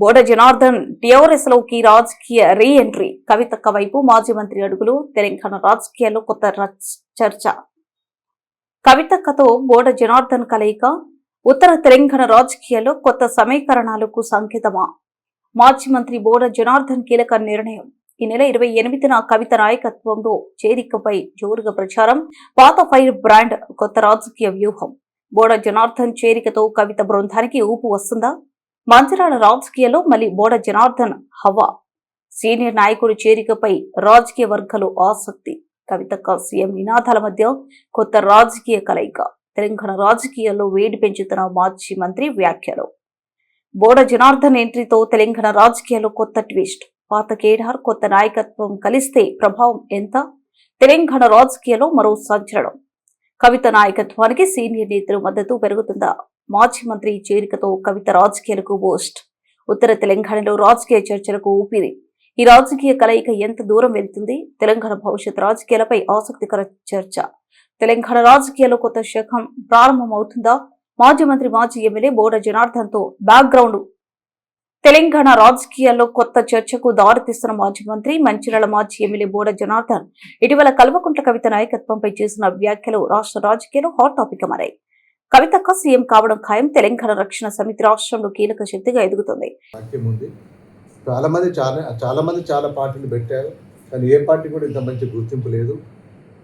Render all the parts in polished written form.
బోడ Janardhan TRS లోకి రాజకీయ re entry. కవితక్క వైపు మాజీ మంత్రి అడుగులు. తెలంగాణ రాజకీయాల్లో కొత్త చర్చ. కవితక్కతో బోడ జనార్దన్ కలయిక ఉత్తర తెలంగాణ రాజకీయాల్లో కొత్త సమీకరణాలకు సంకేతమా? మాజీ మంత్రి బోడ జనార్దన్ కీలక నిర్ణయం. ఈ నెల 28న కవిత నాయకత్వంలో చేరికపై జోరుగా ప్రచారం. పాత ఫైర్ బ్రాండ్ కొత్త రాజకీయ వ్యూహం. బోడ జనార్దన్ చేరికతో కవిత బృందానికి ఊపు వస్తుందా? మంచిర్యాల రాజకీయాల్లో మళ్లీ బోడ జనార్దన్ హవా. సీనియర్ నాయకుడి చేరికపై రాజకీయ వర్గాలు ఆసక్తి. కవితక్క సీఎం నినాదాల మధ్య కొత్త రాజకీయ కలయిక. తెలంగాణ రాజకీయాల్లో వేడి పెంచుతున్న మాజీ మంత్రి వ్యాఖ్యలు. బోడ జనార్దన్ ఎంట్రీతో తెలంగాణ రాజకీయాల్లో కొత్త ట్విస్ట్. పాత కేడార్ కొత్త నాయకత్వం కలిస్తే ప్రభావం ఎంత? తెలంగాణ రాజకీయాల్లో మరో సంచలనం. కవిత నాయకత్వానికి సీనియర్ నేతలు మద్దతు పెరుగుతుందా? మాజీ మంత్రి చేరికతో కవిత రాజకీయాలకు బూస్ట్. ఉత్తర తెలంగాణలో రాజకీయ చర్చలకు ఊపిరి. ఈ రాజకీయ కలయిక ఎంత దూరం వెళ్తుంది? తెలంగాణ భవిష్యత్ రాజకీయాలపై ఆసక్తికర చర్చ. తెలంగాణ రాజకీయాల్లో కొత్త శకం ప్రారంభమవుతుందా? మాజీ మంత్రి మాజీ ఎమ్మెల్యే బోడ జనార్దన్ తో బ్యాక్గ్రౌండ్. తెలంగాణ రాజకీయాల్లో కొత్త చర్చకు దారితీస్తున్న మాజీ మంత్రి మంచిర్యాల మాజీ ఎమ్మెల్యే బోడ జనార్దన్ ఇటీవల కల్వకుంట్ల కవిత నాయకత్వంపై చేసిన వ్యాఖ్యలు రాష్ట్ర రాజకీయాల్లో హాట్ టాపిక్ గా మారాయి. కవితక్క సీఎం కావడం ఖాయం. తెలంగాణ రక్షణ సమితి రాష్ట్రంలో కీలక శక్తిగా ఎదుగుతుంది. చాలా మంది చాలా పార్టీలు పెట్టారు, కానీ ఏ పార్టీ కూడా ఇంత మంచి గుర్తింపు లేదు.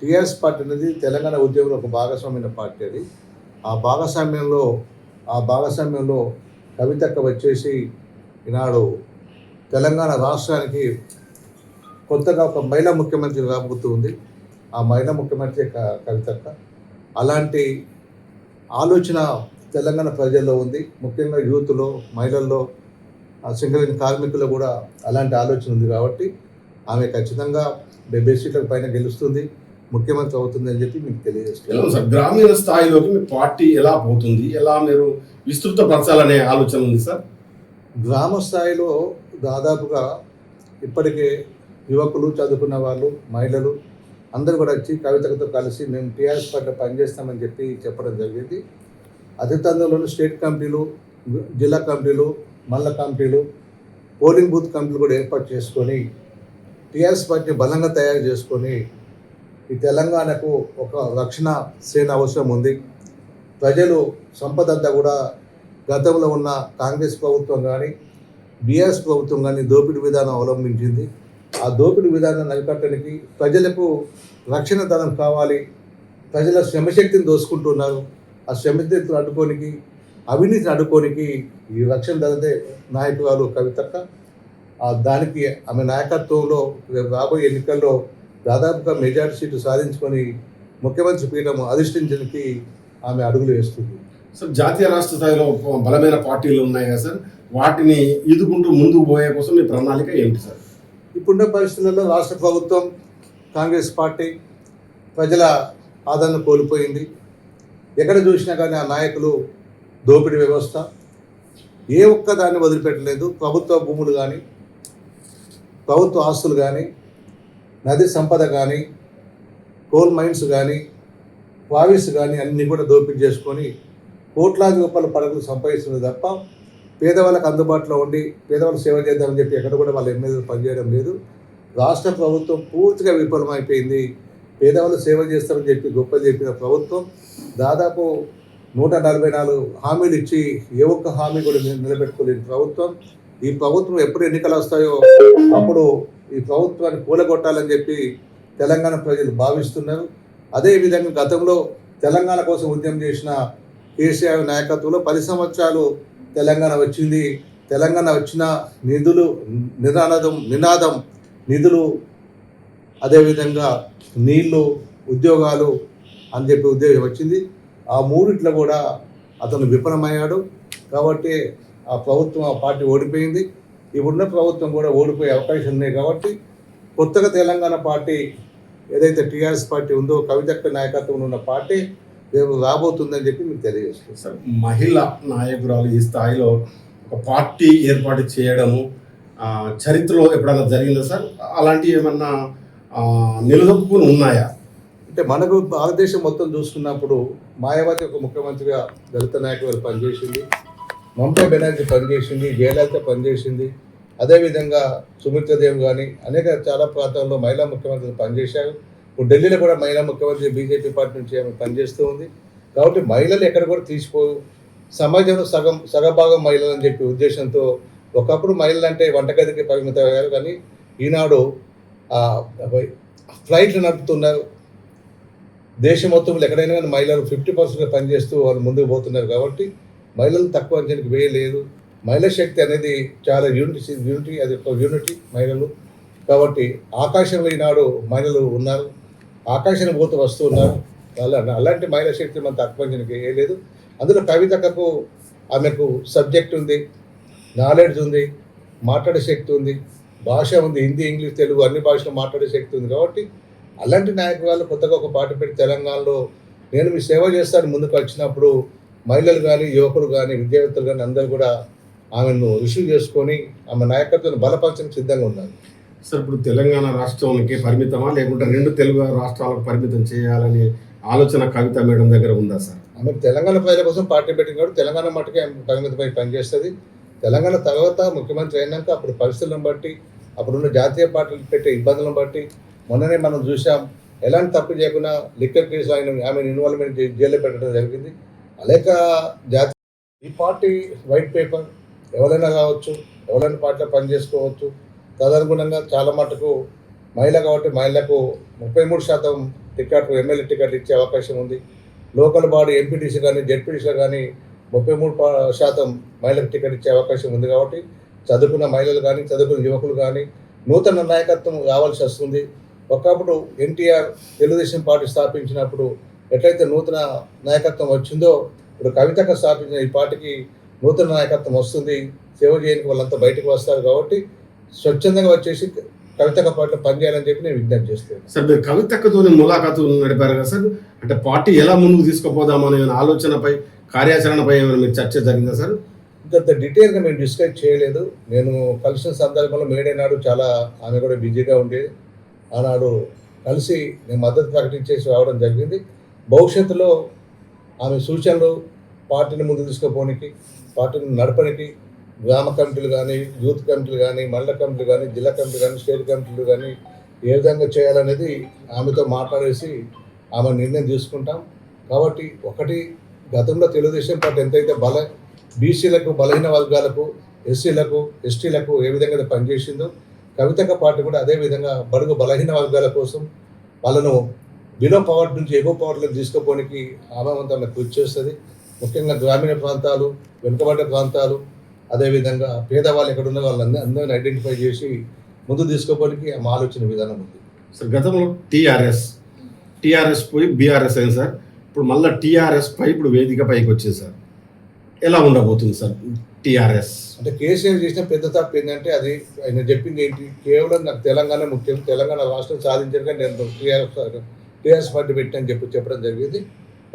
టీఆర్ఎస్ పార్టీ అనేది తెలంగాణ ఉద్యమంలో ఒక భాగస్వామ్యమైన పార్టీ. అది ఆ భాగస్వామ్యంలో కవితక్క వచ్చేసి ఈనాడు తెలంగాణ రాష్ట్రానికి కొత్తగా ఒక మహిళా ముఖ్యమంత్రి రాబోతుంది. ఆ మహిళా ముఖ్యమంత్రి కవితక్క. అలాంటి ఆలోచన తెలంగాణ ప్రజల్లో ఉంది. ముఖ్యంగా యూత్లో, మహిళల్లో, సింగరేణి కార్మికులు కూడా అలాంటి ఆలోచన ఉంది. కాబట్టి ఆమె ఖచ్చితంగా 70 సీట్ల పైన గెలుస్తుంది, ముఖ్యమంత్రి అవుతుంది అని చెప్పి మీకు తెలియజేస్తున్నాను. గ్రామీణ స్థాయిలోకి మీ పార్టీ ఎలా పోతుంది, ఎలా మీరు విస్తృతపరచాలనే ఆలోచన ఉంది సార్? గ్రామ స్థాయిలో దాదాపుగా ఇప్పటికే యువకులు, చదువుకున్న వాళ్ళు, మహిళలు అందరూ కూడా వచ్చి కవితతో కలిసి మేము టీఆర్ఎస్ పార్టీలో పనిచేస్తామని చెప్పడం జరిగింది. అతి తొందరలోనే స్టేట్ కమిటీలు, జిల్లా కమిటీలు, మండల కమిటీలు, పోలింగ్ బూత్ కమిటీలు కూడా ఏర్పాటు చేసుకొని టీఆర్ఎస్ పార్టీని బలంగా తయారు చేసుకొని ఈ తెలంగాణకు ఒక రక్షణ సేన అవసరం ఉంది. ప్రజలు సంపద అంతా కూడా గతంలో ఉన్న కాంగ్రెస్ ప్రభుత్వం కానీ బీఆర్ఎస్ ప్రభుత్వం కానీ దోపిడీ విధానం అవలంబించింది. ఆ దోపిడీ విధానాన్ని అరికట్టడానికి ప్రజలకు రక్షణ ధనం కావాలి. ప్రజల శ్రమశక్తిని దోసుకుంటున్నారు. ఆ శ్రమశక్తిని అడ్డుకోనికి, అవినీతిని అడ్డుకోనికి ఈ రక్షణ ధనదే నాయకురాలు కవితక్క. దానికి ఆమె నాయకత్వంలో రాబోయే ఎన్నికల్లో దాదాపుగా మెజారిటీ సీటు సాధించుకొని ముఖ్యమంత్రి పీఠం అధిష్ఠించడానికి ఆమె అడుగులు వేస్తుంది. సార్, జాతీయ రాష్ట్ర స్థాయిలో బలమైన పార్టీలు ఉన్నాయి కదా సార్, వాటిని ఈదుకుంటూ ముందుకు పోయే కోసం మీ ప్రణాళిక ఏంటి సార్? ఇప్పుడున్న పరిస్థితుల్లో రాష్ట్ర ప్రభుత్వం, కాంగ్రెస్ పార్టీ ప్రజల ఆదరణ కోల్పోయింది. ఎక్కడ చూసినా కానీ ఆ నాయకులు దోపిడీ వ్యవస్థ ఏ ఒక్క దాన్ని వదిలిపెట్టలేదు. ప్రభుత్వ భూములు కానీ, ప్రభుత్వ ఆస్తులు కానీ, నది సంపద కానీ, కోల్ మైన్స్ కానీ, వావిస్ కానీ అన్నీ కూడా దోపిడీ చేసుకొని కోట్లాది రూపాయల పరుగులు సంపాదిస్తున్నది తప్ప పేదవాళ్ళకు అందుబాటులో ఉండి పేదవాళ్ళు సేవ చేద్దామని చెప్పి ఎక్కడ కూడా వాళ్ళ ఎమ్మెల్యేలు పనిచేయడం లేదు. రాష్ట్ర ప్రభుత్వం పూర్తిగా విఫలమైపోయింది. పేదవాళ్ళు సేవ చేస్తామని చెప్పి గొప్పలు చెప్పిన ప్రభుత్వం దాదాపు 144 హామీలు ఇచ్చి ఏ ఒక్క హామీ కూడా నిలబెట్టుకోలేని ప్రభుత్వం. ఈ ప్రభుత్వం ఎప్పుడు ఎన్నికలు వస్తాయో అప్పుడు ఈ ప్రభుత్వాన్ని కూలగొట్టాలని చెప్పి తెలంగాణ ప్రజలు భావిస్తున్నారు. అదేవిధంగా గతంలో తెలంగాణ కోసం ఉద్యమం చేసిన కేసీఆర్ నాయకత్వంలో 10 సంవత్సరాలు తెలంగాణ వచ్చింది. తెలంగాణ వచ్చిన నినాదం నిధులు, అదేవిధంగా నీళ్లు, ఉద్యోగాలు అని చెప్పి ఉద్యోగం వచ్చింది. ఆ మూడిట్లో కూడా అతను విఫలమయ్యాడు. కాబట్టి ఆ ప్రభుత్వం, ఆ పార్టీ ఓడిపోయింది. ఇప్పుడున్న ప్రభుత్వం కూడా ఓడిపోయే అవకాశం ఉన్నాయి. కాబట్టి కొత్తగా తెలంగాణ పార్టీ ఏదైతే టీఆర్ఎస్ పార్టీ ఉందో, కవితక్క నాయకత్వంలో ఉన్న పార్టీ రేపు రాబోతుందని చెప్పి మీకు తెలియజేస్తుంది. సార్, మహిళా నాయకురాలు ఈ స్థాయిలో ఒక పార్టీ ఏర్పాటు చేయడము చరిత్రలో ఎప్పుడైనా జరిగిందా సార్? అలాంటివి ఏమన్నా నిలదొక్కుని ఉన్నాయా? అంటే మనకు భారతదేశం మొత్తం చూసుకున్నప్పుడు మాయావతి ఒక ముఖ్యమంత్రిగా దళిత నాయకులు పనిచేసింది. మమతా బెనర్జీ పనిచేసింది, జయలలిత పనిచేసింది, అదేవిధంగా సుమిత్రదేవ్ కానీ అనేక చాలా ప్రాంతాల్లో మహిళా ముఖ్యమంత్రులు పనిచేశారు. ఇప్పుడు ఢిల్లీలో కూడా మహిళా ముఖ్యమంత్రి బీజేపీ పార్టీ నుంచి ఆమె పనిచేస్తూ ఉంది. కాబట్టి మహిళలు ఎక్కడ కూడా తీసిపోవు, సమాజంలో సగభాగం మహిళలు అని చెప్పి ఉద్దేశంతో ఒకప్పుడు మహిళలు అంటే వంటగదికి పరిమితమయ్యారు, కానీ ఈనాడు ఫ్లైట్లు నడుపుతున్నారు. దేశం మొత్తంలో ఎక్కడైనా కానీ మహిళలు 50% పనిచేస్తూ వాళ్ళు ముందుకు పోతున్నారు. కాబట్టి మహిళలు తక్కువ అంచనాకి వేయలేదు. మహిళా శక్తి అనేది చాలా యూనిటీ అది ఒక యూనిటీ మహిళలు. కాబట్టి ఆకాశంలో ఈనాడు మహిళలు ఉన్నారు, ఆకాశాన్ని పోతూ వస్తూ ఉన్నారు. అలాంటి మహిళా శక్తి మనం తక్కువ అంచనాకి వేయలేదు. అందులో కవితకు ఆమెకు సబ్జెక్ట్ ఉంది, నాలెడ్జ్ ఉంది, మాట్లాడే శక్తి ఉంది, భాష ఉంది, హిందీ, ఇంగ్లీష్, తెలుగు అన్ని భాషలు మాట్లాడే శక్తి ఉంది. కాబట్టి అలాంటి నాయకురాలు కొత్తగా ఒక పార్టీ పెట్టి తెలంగాణలో నేను మీ సేవ చేస్తాను ముందుకు వచ్చినప్పుడు మహిళలు కానీ, యువకులు కానీ, విద్యావేత్తలు కానీ అందరూ కూడా ఆమెను రిసీవ్ చేసుకొని ఆమె నాయకత్వాన్ని బలపరచడానికి సిద్ధంగా ఉన్నారు. సార్ ఇప్పుడు తెలంగాణ రాష్ట్రానికి పరిమితమా, లేకుంటే 2 తెలుగు రాష్ట్రాలకు పరిమితం చేయాలని ఆలోచన కవిత మేడం దగ్గర ఉందా సార్? ఆమె తెలంగాణ ప్రజల కోసం పార్టీ పెట్టింది కాబట్టి తెలంగాణ మట్టుకే ఆమె పరిమితమై పనిచేస్తుంది. తెలంగాణ తర్వాత ముఖ్యమంత్రి అయినాక అప్పుడు పరిస్థితులను బట్టి, అప్పుడున్న జాతీయ పార్టీలు పెట్టే ఇబ్బందులను బట్టి మొన్ననే మనం చూసాం, ఎలాంటి తప్పు చేయకుండా లిక్కర్ కేసు ఆమె ఇన్వాల్వ్మెంట్ జైల్లో పెట్టడం జరిగింది. అనేక ఈ పార్టీ వైట్ పేపర్ ఎవరైనా కావచ్చు, ఎవరైనా పార్టీలో పనిచేసుకోవచ్చు. తదనుగుణంగా చాలా మటుకు మహిళ కాబట్టి మహిళలకు 33% టికెట్ ఎమ్మెల్యే టికెట్ ఇచ్చే అవకాశం ఉంది. లోకల్ బాడీ ఎంపీటీసీ కానీ జెడ్పీటీసీలో కానీ 33% మహిళలకు టికెట్ ఇచ్చే అవకాశం ఉంది. కాబట్టి చదువుకున్న మహిళలు కానీ, చదువుకున్న యువకులు కానీ నూతన నాయకత్వం రావాల్సి వస్తుంది. ఒకప్పుడు ఎన్టీఆర్ తెలుగుదేశం పార్టీ స్థాపించినప్పుడు ఎట్లయితే నూతన నాయకత్వం వచ్చిందో, ఇప్పుడు కవితకు స్థాపించిన ఈ పార్టీకి నూతన నాయకత్వం వస్తుంది. సేవ చేయడానికి వాళ్ళంతా బయటకు వస్తారు. కాబట్టి స్వచ్ఛందంగా వచ్చేసి కవితక పార్టీలో పనిచేయాలని చెప్పి నేను విజ్ఞప్తి చేస్తున్నాను. సార్ మీరు కవితక్కతో ములాఖాతు నడిపారు కదా సార్, అంటే పార్టీ ఎలా ముందుకు తీసుకుపోదామనే ఆలోచనపై, కార్యాచరణపై ఏమైనా మీరు చర్చ జరిగిందా సార్? ఇంత డీటెయిల్గా మేము డిస్కస్ చేయలేదు. నేను కలిసిన సందర్భంలో మేడే నాడు చాలా ఆమె కూడా బిజీగా ఉండేది. ఆనాడు కలిసి నేను మద్దతు ప్రకటించేసి రావడం జరిగింది. భవిష్యత్తులో ఆమె సూచనలు పార్టీని ముందుకు తీసుకుపోనికి, పార్టీని నడపడానికి గ్రామ కమిటీలు కానీ, యూత్ కమిటీలు కానీ, మండల కమిటీలు కానీ, జిల్లా కమిటీలు కానీ, స్టేట్ కమిటీలు కానీ ఏ విధంగా చేయాలనేది ఆమెతో మాట్లాడేసి ఆమె నిర్ణయం తీసుకుంటాం. కాబట్టి ఒకటి, గతంలో తెలుగుదేశం పార్టీ ఎంతైతే బీసీలకు, బలహీన వర్గాలకు, ఎస్సీలకు, ఎస్టీలకు ఏ విధంగా పనిచేసిందో కవితక పార్టీ కూడా అదేవిధంగా బడుగు బలహీన వర్గాల కోసం వాళ్ళను బిలో పవర్ నుంచి ఎగువ పవర్లకు తీసుకుపోనికి ఆమె కృషి చేస్తుంది. ముఖ్యంగా గ్రామీణ ప్రాంతాలు, వెనుకబడ్డ ప్రాంతాలు, అదేవిధంగా పేదవాళ్ళు ఎక్కడున్న వాళ్ళని అందరిని ఐడెంటిఫై చేసి ముందు తీసుకోవడానికి ఆమె ఆలోచన విధానం ఉంది. సార్ గతంలో టీఆర్ఎస్ పోయి బీఆర్ఎస్ అయింది సార్, ఇప్పుడు మళ్ళీ టీఆర్ఎస్ పై ఇప్పుడు వేదిక పైకి వచ్చింది సార్, ఎలా ఉండబోతుంది సార్ టీఆర్ఎస్? అంటే కేసీఆర్ చేసిన పెద్ద తప్పు ఏంటంటే అది ఆయన చెప్పింది ఏంటి, కేవలం నాకు తెలంగాణ ముఖ్యం, తెలంగాణ రాష్ట్రం సాధించడానికి నేను టీఆర్ఎస్ పార్టీ పెట్టానని చెప్పడం జరిగింది.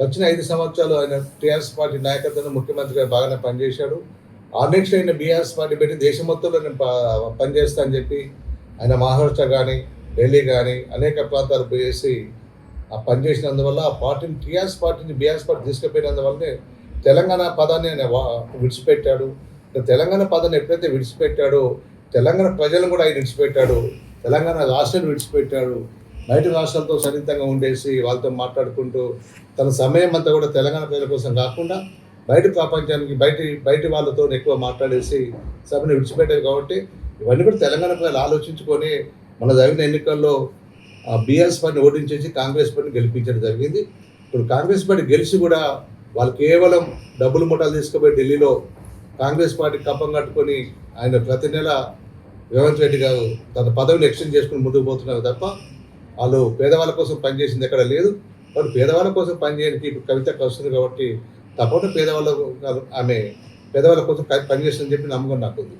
వచ్చిన 5 సంవత్సరాలు ఆయన టీఆర్ఎస్ పార్టీ నాయకత్వంలో ముఖ్యమంత్రిగా బాగానే పనిచేశాడు. నెక్స్ట్ ఆయన బీఆర్ఎస్ పార్టీ పెట్టి దేశం మొత్తంలో నేను పనిచేస్తా అని చెప్పి ఆయన మహారాష్ట్ర కానీ, ఢిల్లీ కానీ అనేక ప్రాంతాలు పోయేసి ఆ పనిచేసినందువల్ల ఆ పార్టీని, టీఆర్ఎస్ పార్టీని బీఆర్ఎస్ పార్టీ తీసుకుపోయినందువల్లనే తెలంగాణ పదాన్ని ఆయన విడిచిపెట్టాడు. తెలంగాణ పదాన్ని ఎప్పుడైతే విడిచిపెట్టాడో తెలంగాణ ప్రజలను కూడా ఆయన విడిచిపెట్టాడు, తెలంగాణ రాష్ట్రాన్ని విడిచిపెట్టాడు. బయట రాష్ట్రాలతో సన్నిహితంగా ఉండేసి వాళ్ళతో మాట్లాడుకుంటూ తన సమయం అంతా కూడా తెలంగాణ ప్రజల కోసం కాకుండా బయట ప్రపంచానికి బయటి వాళ్ళతో ఎక్కువ మాట్లాడేసి సభను విడిచిపెట్టారు. కాబట్టి ఇవన్నీ కూడా తెలంగాణ ప్రజలు ఆలోచించుకొని మన జరిగిన ఎన్నికల్లో బీఆర్ఎస్ పార్టీని ఓడించేసి కాంగ్రెస్ పార్టీని గెలిపించడం జరిగింది. ఇప్పుడు కాంగ్రెస్ పార్టీ గెలిచి కూడా వాళ్ళు కేవలం డబ్బులు ముఠాలు తీసుకుపోయి ఢిల్లీలో కాంగ్రెస్ పార్టీ కప్పం కట్టుకొని ఆయన ప్రతి నెల రేవంత్ రెడ్డి గారు తన పదవిని ఎక్స్టెండ్ చేసుకుని ముందుకు పోతున్నారు తప్ప వాళ్ళు పేదవాళ్ళ కోసం పనిచేసింది ఎక్కడ లేదు. వాళ్ళు పేదవాళ్ళ కోసం పనిచేయడానికి ఇప్పుడు కవితకు వస్తుంది కాబట్టి తప్పకుండా ఆమె పేదవాళ్ళ కోసం పనిచేస్తుందని చెప్పి నమ్మకం నాకు ఉంది.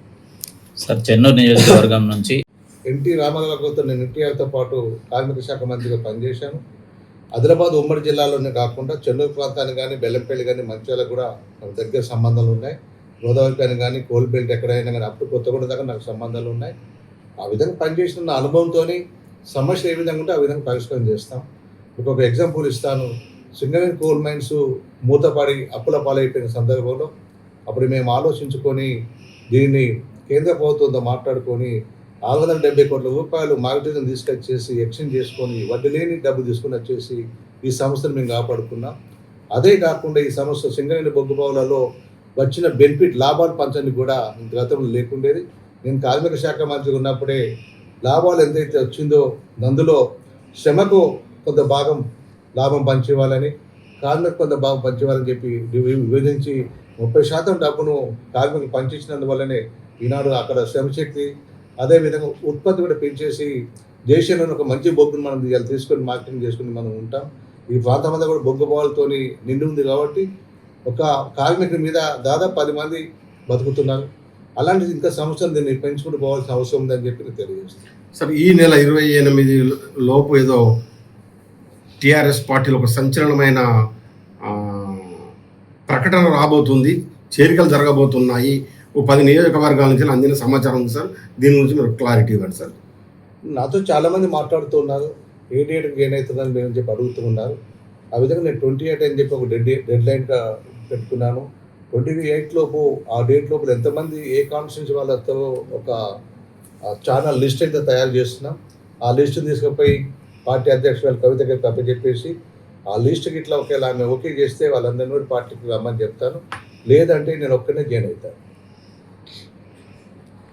సార్ చెన్నూరు నియోజకవర్గం నుంచి ఎన్టీ రామారావు గారితో నేను ఎన్టీఆర్తో పాటు కార్మిక శాఖ మంత్రిగా పనిచేశాను. ఆదిలాబాద్ ఉమ్మడి జిల్లాలోనే కాకుండా చెన్నూరు ప్రాంతానికి కానీ, బెల్లంపల్లి కానీ, మంచిర్యాలకు కూడా నాకు దగ్గర సంబంధాలు ఉన్నాయి. గోదావరి కానీ కానీ, కోల్బెల్ట్ ఎక్కడైనా కానీ, అప్పుడు కొత్తగూడ దాకా నాకు సంబంధాలు ఉన్నాయి. ఆ విధంగా పనిచేసిన అనుభవంతో సమస్య ఏ విధంగా ఉంటే ఆ విధంగా పరిష్కారం చేస్తాం. ఇంకొక ఎగ్జాంపుల్ ఇస్తాను. సింగరేణి కోల్ మైన్స్ మూతపడి అప్పుల పాలైపోయిన సందర్భంలో అప్పుడు మేము ఆలోచించుకొని దీన్ని కేంద్ర ప్రభుత్వంతో మాట్లాడుకొని 670 కోట్ల రూపాయలు మార్గదర్శనం తీసుకొచ్చేసి ఎక్స్చేంజ్ చేసుకొని వడ్డీ లేని డబ్బు తీసుకుని వచ్చేసి ఈ సంస్థను మేము కాపాడుకున్నాం. అదే కాకుండా ఈ సంస్థ సింగరేణి బొగ్గు బావులలో వచ్చిన బెనిఫిట్ లాభాలు పంచడానికి కూడా గతంలో లేకుండేది. నేను కార్మిక శాఖ మంత్రి ఉన్నప్పుడే లాభాలు ఎంతైతే వచ్చిందో అందులో శ్రమకు కొంత భాగం లాభం పంచేవాళ్ళని, కార్మికు కొంత భాగం పంచేవాళ్ళని చెప్పి విభజించి 30% డబ్బును కార్మికులు పంచించినందువల్లనే ఈనాడు అక్కడ శ్రమశక్తి అదేవిధంగా ఉత్పత్తి కూడా పెంచేసి దేశంలోని ఒక మంచి బొగ్గును మనం ఇలా తీసుకొని మార్కెటింగ్ చేసుకుని మనం ఉంటాం. ఈ ప్రాంతం అంతా కూడా బొగ్గు బావులతోని నిండి ఉంది కాబట్టి ఒక కార్మికుడి మీద దాదాపు 10 మంది బతుకుతున్నారు. అలాంటిది ఇంకా సంవత్సరం దీన్ని పెంచుకుంటూ పోవాల్సిన అవసరం ఉందని చెప్పి నేను తెలియజేస్తాను. సార్ ఈ నెల 28 లోపు ఏదో టీఆర్ఎస్ పార్టీలో ఒక సంచలనమైన ప్రకటన రాబోతుంది, చేరికలు జరగబోతున్నాయి. ఓ 10 నియోజకవర్గాల నుంచి అందిన సమాచారం ఉంది సార్. దీని గురించి మీరు క్లారిటీ ఇవ్వండి సార్. నాతో చాలామంది మాట్లాడుతున్నారు, ఏ డేట్కి గెయిన్ అవుతుందని మేము చెప్పి అడుగుతున్నారు. ఆ విధంగా నేను 28 అని చెప్పి ఒక డెడ్ లైన్గా పెట్టుకున్నాను. 28 లోపు ఆ డేట్ లోపల ఎంతమంది ఏ కాన్స్టిట్యూన్సీ వాళ్ళతో ఒక ఛానల్ లిస్ట్ అయితే తయారు చేస్తున్నాం. ఆ లిస్టుని తీసుకుపోయి పార్టీ అధ్యక్షురాలు కవిత గారికి అప్పచెప్పేసి ఆ లిస్ట్కి ఇట్లా ఒకేలా ఆమె ఓకే చేస్తే వాళ్ళందరినీ పార్టీకి రమ్మని చెప్తాను. లేదంటే నేను ఒక్కనే జాయిన్ అవుతాను.